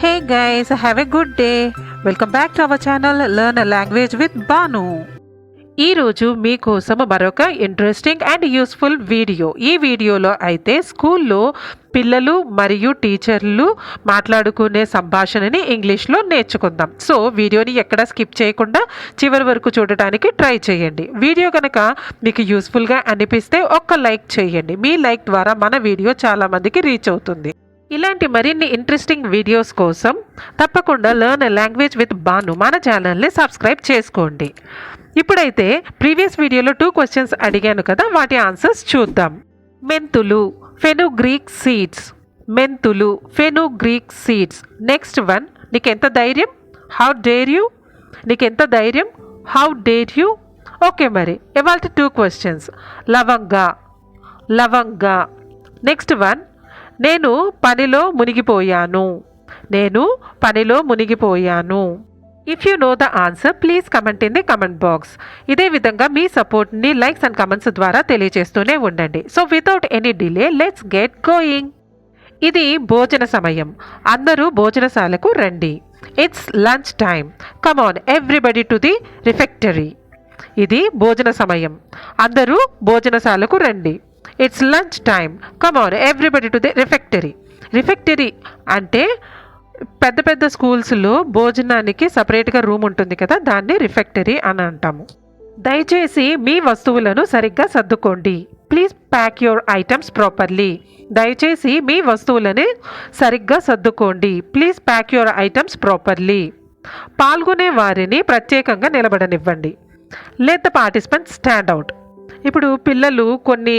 Hey guys, have a good day. Welcome back to our channel Learn a Language with Banu. ఈరోజు మీకోసం మరొక interesting and useful video. ఈ వీడియోలో అయితే స్కూల్లో పిల్లలు మరియు టీచర్లు మాట్లాడుకునే సంభాషణని ఇంగ్లీష్లో నేర్చుకుందాం. సో వీడియోని ఎక్కడ స్కిప్ చేయకుండా చివరి వరకు చూడటానికి ట్రై చేయండి. వీడియో కనుక మీకు యూస్ఫుల్గా అనిపిస్తే ఒక్క లైక్ చేయండి. మీ లైక్ ద్వారా మన వీడియో చాలామందికి రీచ్ అవుతుంది. ఇలాంటి మరిన్ని ఇంట్రెస్టింగ్ వీడియోస్ కోసం తప్పకుండా learn a language with Banu మన ఛానల్ని సబ్స్క్రైబ్ చేసుకోండి. ఇప్పుడైతే ప్రీవియస్ వీడియోలో 2 క్వశ్చన్స్ అడిగాను కదా, వాటి ఆన్సర్స్ చూద్దాం. మెంతులు, ఫెనుగ్రీక్ సీడ్స్. మెంతులు, ఫెనుగ్రీక్ సీడ్స్. నెక్స్ట్ వన్, నీకెంత ధైర్యం? How dare you? నీకెంత ధైర్యం? How dare you? ఓకే, మరి ఇవాళ 2 క్వశ్చన్స్. లవంగా, లవంగా. నెక్స్ట్ వన్, నేను పనిలో మునిగిపోయాను. నేను పనిలో మునిగిపోయాను. If you know the answer please comment in the comment box. ఇదే విధంగా మీ సపోర్ట్ని లైక్స్ అండ్ కమెంట్స్ ద్వారా తెలియజేస్తూనే ఉండండి. So without any delay let's get going. ఇది భోజన సమయం. అందరూ భోజనశాలకు రండి. It's lunch time. Come on everybody to the refectory. ఇది భోజన సమయం. అందరూ భోజనశాలకు రండి. It's lunch time. Come on everybody to the refectory. Refectory అంటే పెద్ద పెద్ద స్కూల్స్లో భోజనానికి సపరేట్గా రూమ్ ఉంటుంది కదా, దాన్ని రిఫెక్టరీ అని అంటాము. దయచేసి మీ వస్తువులను సరిగ్గా సర్దుకోండి. Please pack your items properly. దయచేసి మీ వస్తువులని సరిగ్గా సర్దుకోండి. Please pack your items properly. పాల్గొనే వారిని ప్రత్యేకంగా నిలబడనివ్వండి. Let the participants stand out. ఇప్పుడు పిల్లలు కొన్ని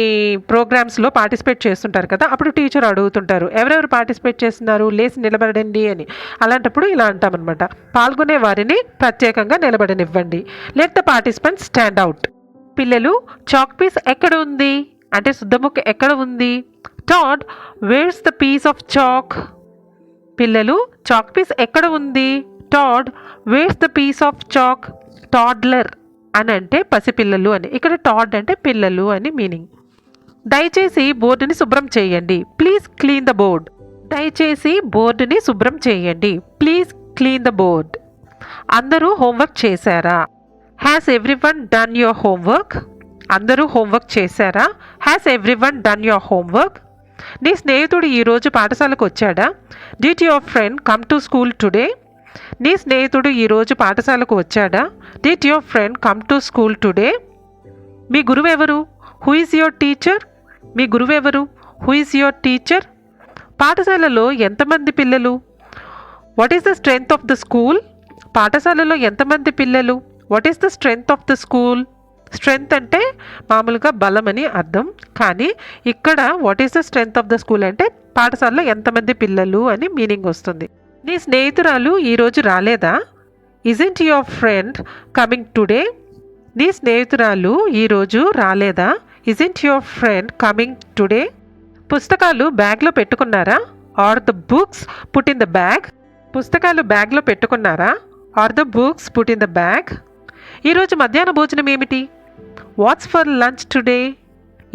ప్రోగ్రామ్స్లో పార్టిసిపేట్ చేస్తుంటారు కదా, అప్పుడు టీచర్ అడుగుతుంటారు ఎవరెవరు పార్టిసిపేట్ చేస్తున్నారు, లేచి నిలబడండి అని. అలాంటప్పుడు ఇలా అంటామన్నమాట, పాల్గొనే వారిని ప్రత్యేకంగా నిలబడనివ్వండి. Let the participants stand out. పిల్లలు, చాక్ పీస్ ఎక్కడ ఉంది అంటే శుద్ధముక్క ఎక్కడ ఉంది? Tad, where's the piece of chalk. పిల్లలు, చాక్ పీస్ ఎక్కడ ఉంది? Tad, where's the piece of chalk. Toddler అని అంటే పసిపిల్లలు అని, ఇక్కడ టాడ్ అంటే పిల్లలు అని మీనింగ్. దయచేసి బోర్డుని శుభ్రం చేయండి. Please clean the board. దయచేసి బోర్డుని శుభ్రం చేయండి. Please clean the board. అందరూ హోంవర్క్ చేశారా? Has everyone done your homework? అందరూ హోంవర్క్ చేశారా? Has everyone done your homework? నీ స్నేహితుడు ఈరోజు పాఠశాలకు వచ్చాడా? Did your friend come to school today? నీ స్నేహితుడు ఈరోజు పాఠశాలకు వచ్చాడా? Did your friend come to school today? మీ గురువు ఎవరు? Who is your teacher? మీ గురువు ఎవరు? Who is your teacher? పాఠశాలలో ఎంతమంది పిల్లలు? What is the strength of the school? పాఠశాలలో ఎంతమంది పిల్లలు? What is the strength of the school? Strength అంటే మామూలుగా బలం అని అర్థం, కానీ ఇక్కడ what is the strength of the school అంటే పాఠశాలలో ఎంతమంది పిల్లలు అని మీనింగ్ వస్తుంది. నీ స్నేహితురాలు ఈరోజు రాలేదా? Isn't your friend coming today? నీ స్నేహితురాలు ఈరోజు రాలేదా? Isn't your friend coming today? పుస్తకాలు బ్యాగ్లో పెట్టుకున్నారా? Are the books put in the bag? పుస్తకాలు బ్యాగ్లో పెట్టుకున్నారా? Are the books put in the bag? ఈరోజు మధ్యాహ్న భోజనం ఏమిటి? What's for lunch today?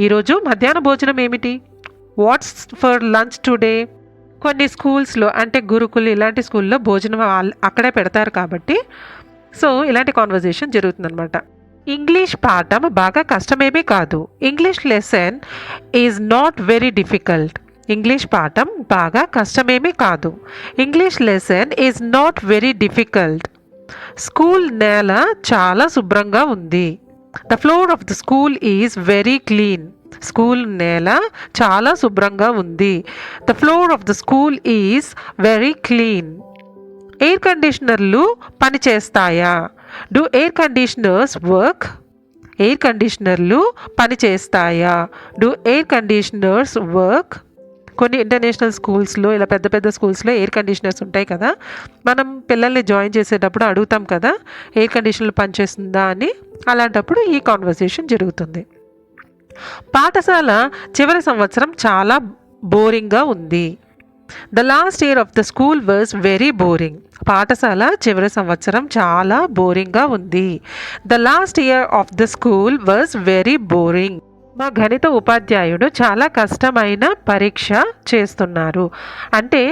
ఈరోజు మధ్యాహ్న భోజనం ఏమిటి? What's for lunch today? కొన్ని స్కూల్స్లో అంటే గురుకులు ఇలాంటి స్కూల్లో భోజనం అక్కడే పెడతారు కాబట్టి సో ఇలాంటి కాన్వర్జేషన్ జరుగుతుందన్నమాట. ఇంగ్లీష్ పాఠం బాగా కష్టమేమీ కాదు. English lesson is not very difficult. English పాఠం బాగా కష్టమేమీ కాదు. English lesson is not very difficult. School నేల చాలా శుభ్రంగా ఉంది. The floor of the school is very clean. School నేల చాలా శుభ్రంగా ఉంది. The floor of the school is very clean. Air కండిషనర్లు పనిచేస్తాయా? Do air conditioners work? Air కండిషనర్లు పనిచేస్తాయా? Do air conditioners work? కొన్ని ఇంటర్నేషనల్ స్కూల్స్లో ఇలా పెద్ద పెద్ద స్కూల్స్లో ఎయిర్ కండిషనర్స్ ఉంటాయి కదా, మనం పిల్లల్ని జాయిన్ చేసేటప్పుడు అడుగుతాం కదా ఎయిర్ కండిషనర్లు పనిచేస్తుందా అని. అలాంటప్పుడు ఈ కాన్వర్సేషన్ జరుగుతుంది. పాఠశాల చివరి సంవత్సరం చాలా బోరింగ్గా ఉంది. The last year of the school was very boring. పాఠశాల చివరి సంవత్సరం చాలా బోరింగ్గా ఉంది. The last year of the school was very boring. మా గణిత ఉపాధ్యాయుడు చాలా కష్టమైన పరీక్ష చేస్తున్నారు. అంటే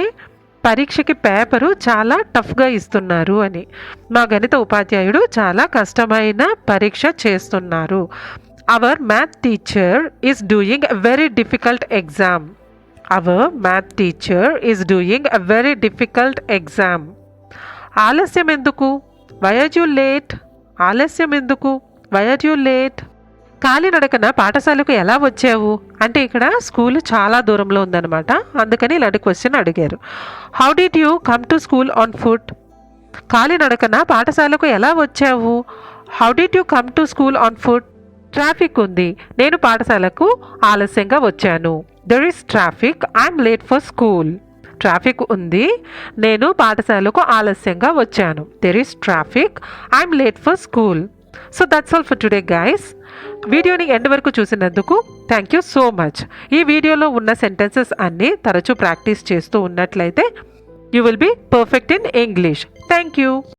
పరీక్షకి పేపరు చాలా టఫ్గా ఇస్తున్నారు అని. మా గణిత ఉపాధ్యాయుడు చాలా కష్టమైన పరీక్ష చేస్తున్నారు. Our math teacher is doing a very difficult exam. Our math teacher is doing a very difficult exam. ఆలస్యం ఎందుకు? Why are you late? ఆలస్యం ఎందుకు? Why are you late? కాలినడకన పాఠశాలకు ఎలా వచ్చావు అంటే ఇక్కడ స్కూల్ చాలా దూరంలో ఉందన్నమాట. అందుకని ఇలాంటి క్వశ్చన్ అడిగారు. How did you come to school on foot? కాలినడకన పాఠశాలకు ఎలా వచ్చావు? How did you come to school on foot? Traffic ఉంది, నేను పాఠశాలకు ఆలస్యంగా వచ్చాను. There is traffic, I'm late for school. Traffic ఉంది, నేను పాఠశాలకు ఆలస్యంగా వచ్చాను. There is traffic, I'm late for school. So that's all for today guys. వీడియోని ఎండ్ వరకు చూసినందుకు థ్యాంక్ యూ సో మచ్. ఈ వీడియోలో ఉన్న సెంటెన్సెస్ అన్నీ తరచూ ప్రాక్టీస్ చేస్తూ ఉన్నట్లయితే you will be perfect in English. Thank you.